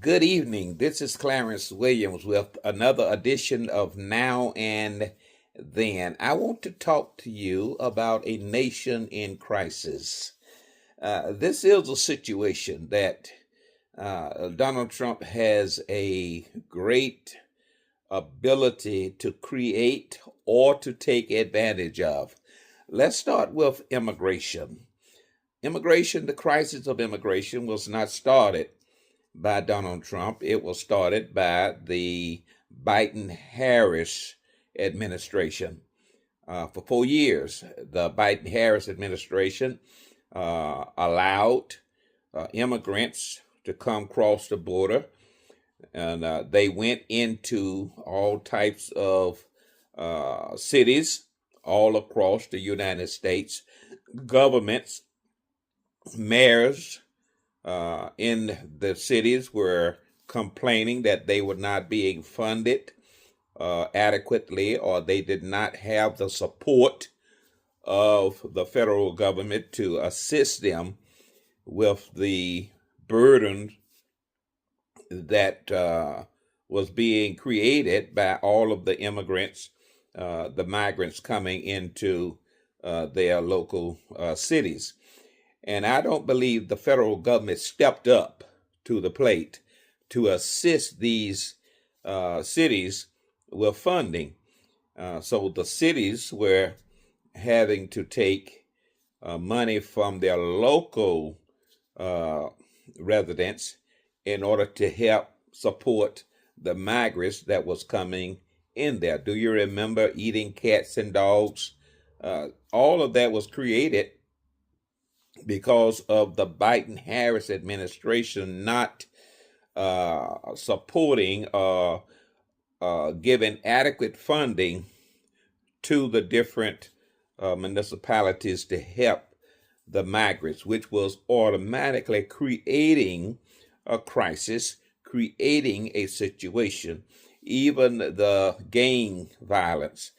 Good evening. This is Clarence Williams with another edition of Now and Then. I want to talk to you about a nation in crisis. This is a situation that Donald Trump has a great ability to create or to take advantage of. Let's start with immigration. The crisis of immigration was not started by Donald Trump. It was started by the Biden-Harris administration. For 4 years, the Biden-Harris administration allowed immigrants to come across the border, and they went into all types of cities all across the United States. Governments, mayors in the cities were complaining that they were not being funded adequately, or they did not have the support of the federal government to assist them with the burden that was being created by all of the immigrants, the migrants coming into their local cities. And I don't believe the federal government stepped up to the plate to assist these cities with funding. So the cities were having to take money from their local residents in order to help support the migrants that was coming in there. Do you remember eating cats and dogs? All of that was created because of the Biden-Harris administration not supporting or giving adequate funding to the different municipalities to help the migrants, which was automatically creating a crisis, creating a situation. Even the gang violence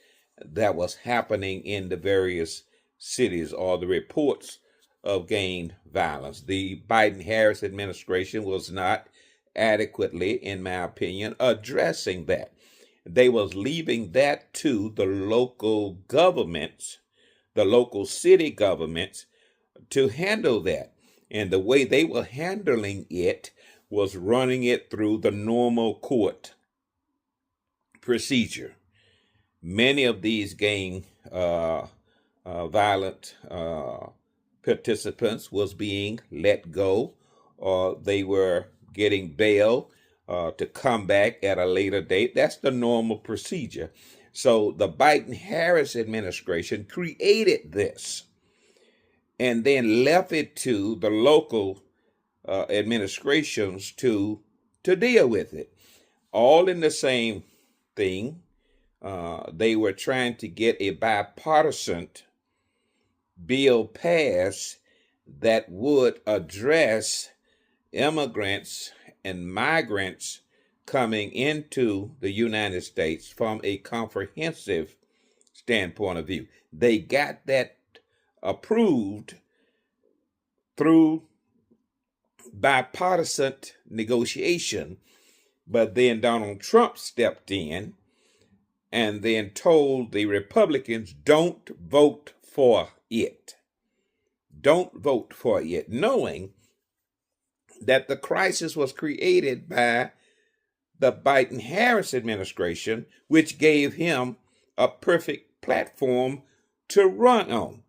that was happening in the various cities, or the reports of gang violence. The Biden-Harris administration was not adequately, in my opinion, addressing that. They was leaving that to the local governments, the local city governments, to handle that. And the way they were handling it was running it through the normal court procedure. Many of these gang violent participants was being let go, or they were getting bail to come back at a later date. That's the normal procedure. So the Biden-Harris administration created this and then left it to the local administrations to deal with it. All in the same thing. They were trying to get a bipartisan bill passed that would address immigrants and migrants coming into the United States from a comprehensive standpoint of view. They got that approved through bipartisan negotiation, but then Donald Trump stepped in and then told the Republicans, don't vote for it. Don't vote for it, knowing that the crisis was created by the Biden-Harris administration, which gave him a perfect platform to run on.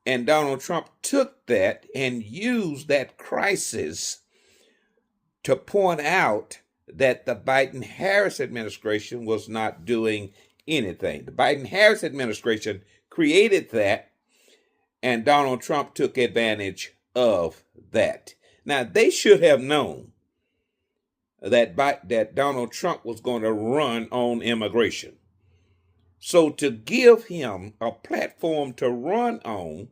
And Donald Trump took that and used that crisis to point out that the Biden-Harris administration was not doing anything. The Biden-Harris administration created that, and Donald Trump took advantage of that. Now, they should have known that Donald Trump was going to run on immigration. So to give him a platform to run on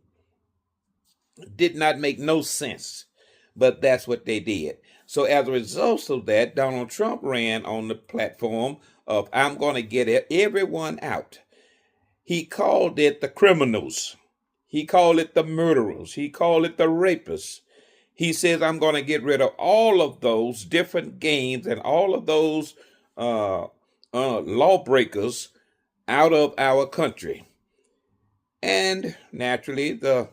did not make no sense, but that's what they did. So as a result of that, Donald Trump ran on the platform of, I'm going to get everyone out. He called it the criminals. He called it the murderers. He called it the rapists. He says, I'm going to get rid of all of those different games and all of those lawbreakers out of our country. And naturally, the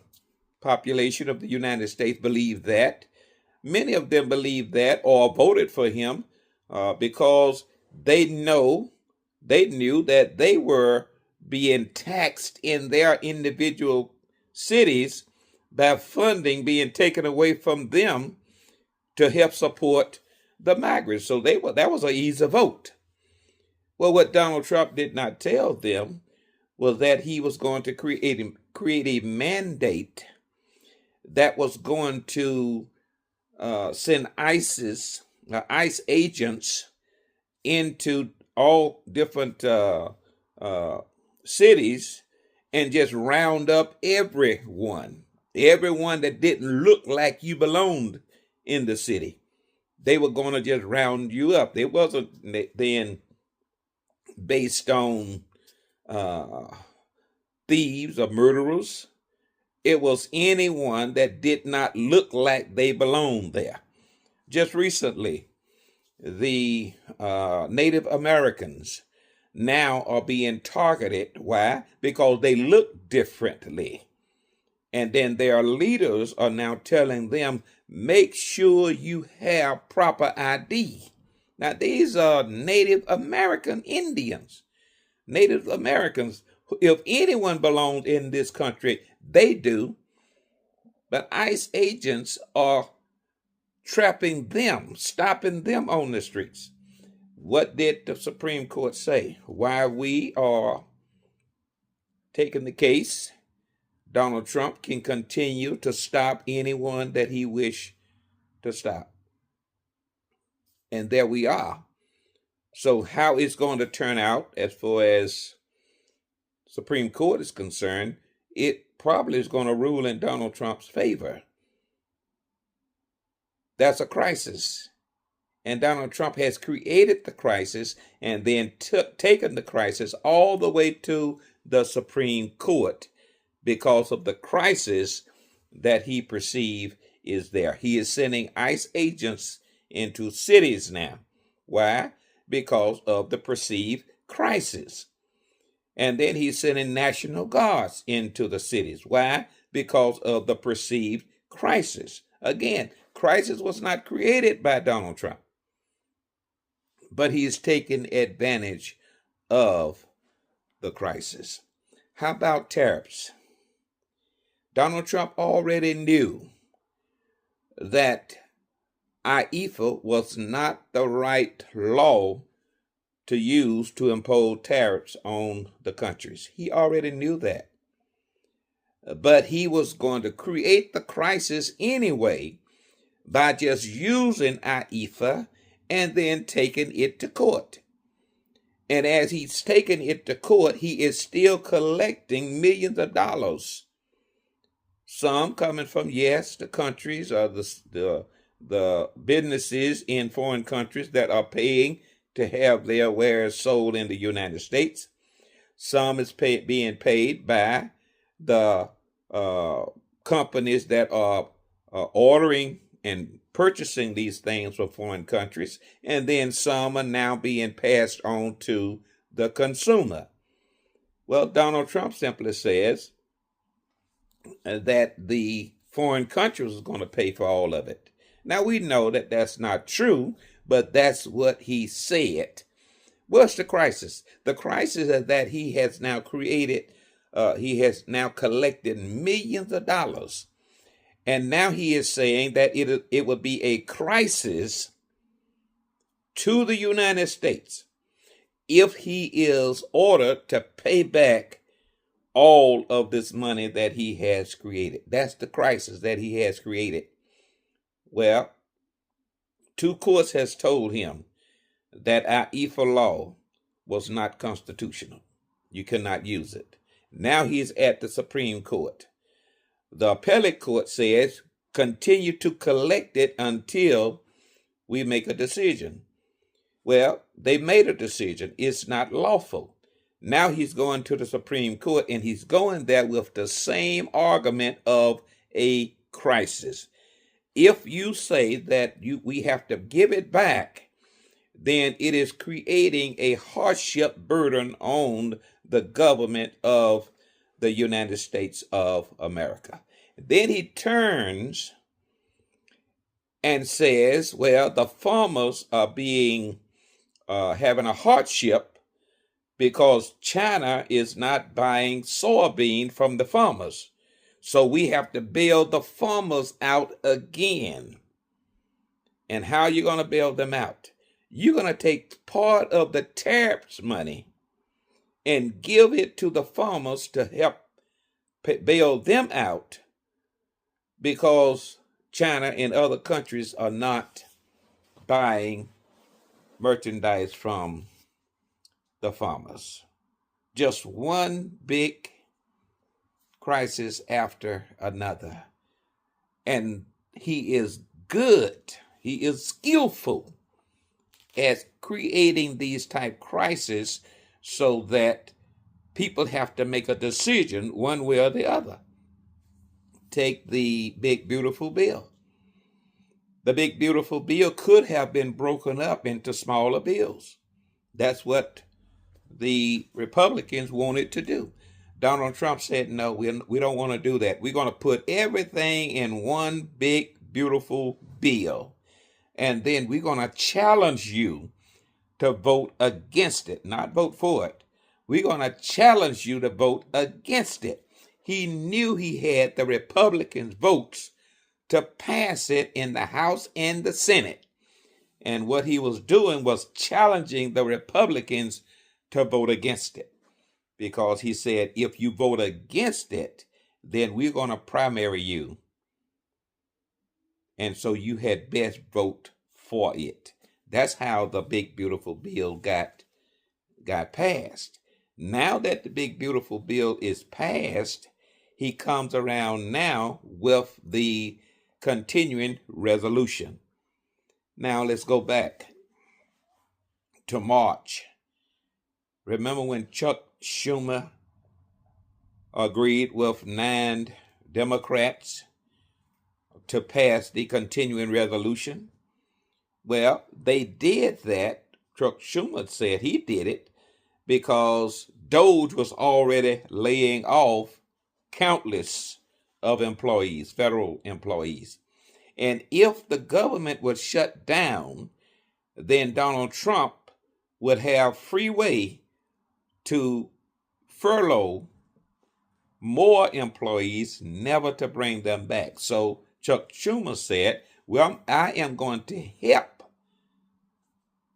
population of the United States believed that. Many of them believed that or voted for him because they knew that they were being taxed in their individual cities by funding being taken away from them to help support the migrants. So that was an easy vote. Well, what Donald Trump did not tell them was that he was going to create a mandate that was going to send ICE agents into all different cities and just round up everyone that didn't look like you belonged in the city. They were going to just round you up. It wasn't then based on thieves or murderers. It was anyone that did not look like they belonged there. Just recently, the Native Americans now are being targeted. Why? Because they look differently. And then their leaders are now telling them, make sure you have proper ID. Now, these are Native American Indians. Native Americans, if anyone belongs in this country, they do. But ICE agents are trapping them, stopping them on the streets. What did the Supreme Court say? While we are taking the case, Donald Trump can continue to stop anyone that he wish to stop. And there we are. So how it's going to turn out as far as Supreme Court is concerned, it probably is going to rule in Donald Trump's favor. That's a crisis. And Donald Trump has created the crisis and then taken the crisis all the way to the Supreme Court because of the crisis that he perceived is there. He is sending ICE agents into cities now. Why? Because of the perceived crisis. And then he's sending National Guards into the cities. Why? Because of the perceived crisis. Again, crisis was not created by Donald Trump, but he's taken advantage of the crisis. How about tariffs? Donald Trump already knew that IEEPA was not the right law to use to impose tariffs on the countries. He already knew that. But he was going to create the crisis anyway by just using IEEPA and then taking it to court. And as he's taking it to court, he is still collecting millions of dollars. Some coming from, yes, the countries or the businesses in foreign countries that are paying to have their wares sold in the United States. Some is being paid by the companies that are ordering and purchasing these things from foreign countries. And then some are now being passed on to the consumer. Well, Donald Trump simply says that the foreign countries is going to pay for all of it. Now, we know that that's not true, but that's what he said. What's the crisis? The crisis is that he has now collected millions of dollars. And now he is saying that it would be a crisis to the United States if he is ordered to pay back all of this money that he has created. That's the crisis that he has created. Well, two courts has told him that IEEPA law was not constitutional. You cannot use it. Now he is at the Supreme Court. The appellate court says continue to collect it until we make a decision. Well, they made a decision. It's not lawful. Now he's going to the Supreme Court, and he's going there with the same argument of a crisis. If you say that we have to give it back, then it is creating a hardship burden on the government of the United States of America. Then he turns and says, well, the farmers are being having a hardship because China is not buying soybean from the farmers. So we have to bail the farmers out again. And how are you going to bail them out? You're going to take part of the tariffs money and give it to the farmers to help bail them out because China and other countries are not buying merchandise from the farmers. Just one big crisis after another. And he is good. He is skillful at creating these type crises so that people have to make a decision one way or the other. Take the big beautiful bill. The big beautiful bill could have been broken up into smaller bills. That's what the Republicans wanted to do. Donald Trump said, no, we don't want to do that. We're going to put everything in one big beautiful bill. And then we're going to challenge you to vote against it, not vote for it. We're going to challenge you to vote against it. He knew he had the Republicans' votes to pass it in the House and the Senate. And what he was doing was challenging the Republicans to vote against it. Because he said, if you vote against it, then we're going to primary you. And so you had best vote for it. That's how the big beautiful bill got passed. Now that the big beautiful bill is passed, he comes around now with the continuing resolution. Now let's go back to March. Remember when Chuck Schumer agreed with 9 Democrats to pass the continuing resolution? Well, they did that. Chuck Schumer said he did it because DOJ was already laying off countless of employees, federal employees. And if the government was shut down, then Donald Trump would have free way to furlough more employees, never to bring them back. So Chuck Schumer said, well, I am going to help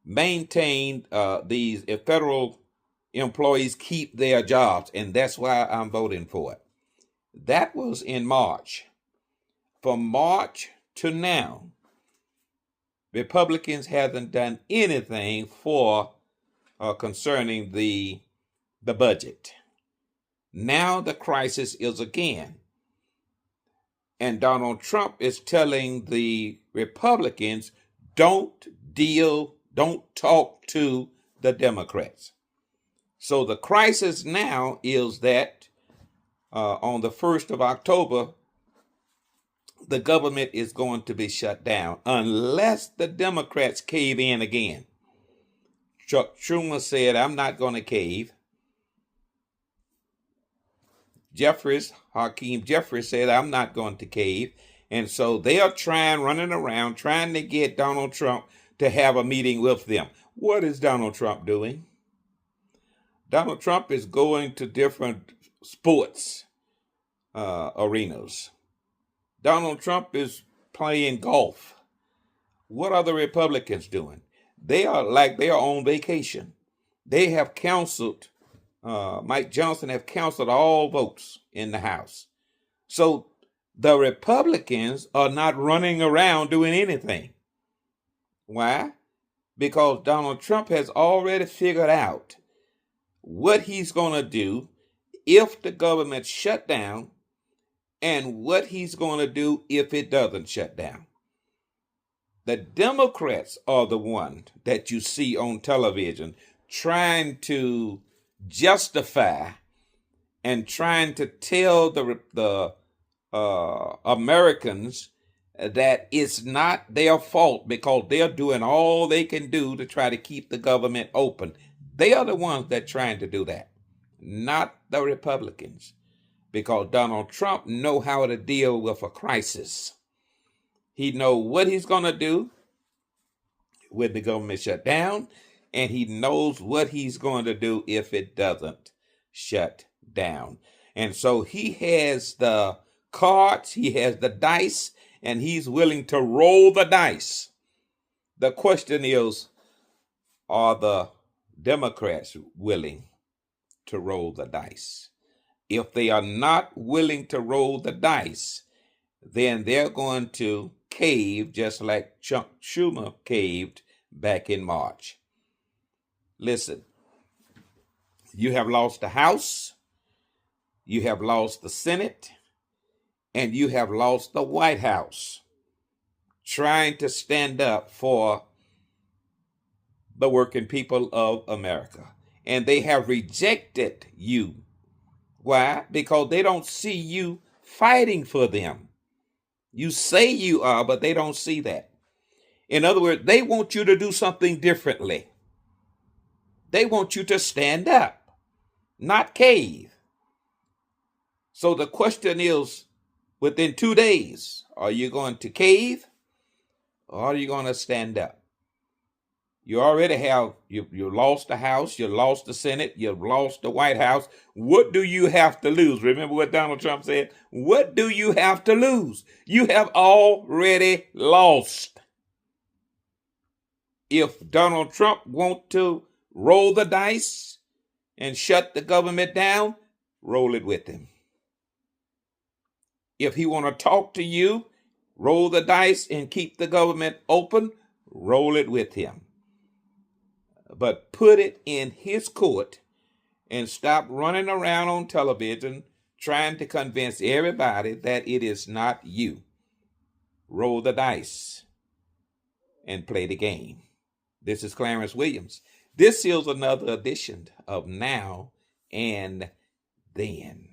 maintain these federal employees keep their jobs, and that's why I'm voting for it. That was in March. From March to now, Republicans haven't done anything for concerning the budget. Now the crisis is again. And Donald Trump is telling the Republicans, don't talk to the Democrats. So the crisis now is that on the 1st of October, the government is going to be shut down unless the Democrats cave in again. Chuck Schumer said, I'm not going to cave. Hakeem Jeffries said, I'm not going to cave. And so they are running around, trying to get Donald Trump to have a meeting with them. What is Donald Trump doing? Donald Trump is going to different sports arenas. Donald Trump is playing golf. What are the Republicans doing? They are on vacation. They have counseled, Mike Johnson have counseled all votes in the House. So the Republicans are not running around doing anything. Why? Because Donald Trump has already figured out what he's going to do if the government shut down and what he's going to do if it doesn't shut down. The Democrats are the ones that you see on television trying to justify and trying to tell the Americans that it's not their fault because they're doing all they can do to try to keep the government open. They are the ones that trying to do that, not the Republicans, because Donald Trump know how to deal with a crisis. He know what he's going to do when the government shut down, and he knows what he's going to do if it doesn't shut down. And so he has the cards, he has the dice, and he's willing to roll the dice. The question is, are the Democrats willing to roll the dice? If they are not willing to roll the dice, then they're going to cave just like Chuck Schumer caved back in March. Listen, you have lost the House, you have lost the Senate, and you have lost the White House trying to stand up for the working people of America. And they have rejected you. Why? Because they don't see you fighting for them. You say you are, but they don't see that. In other words, they want you to do something differently. They want you to stand up, not cave. So the question is, within 2 days, are you going to cave or are you going to stand up? You already have, you lost the House, you lost the Senate, you've lost the White House. What do you have to lose? Remember what Donald Trump said? What do you have to lose? You have already lost. If Donald Trump wants to roll the dice and shut the government down, roll it with him. If he want to talk to you, roll the dice and keep the government open, roll it with him. But put it in his court and stop running around on television trying to convince everybody that it is not you. Roll the dice and play the game. This is Clarence Williams. This is another edition of Now and Then.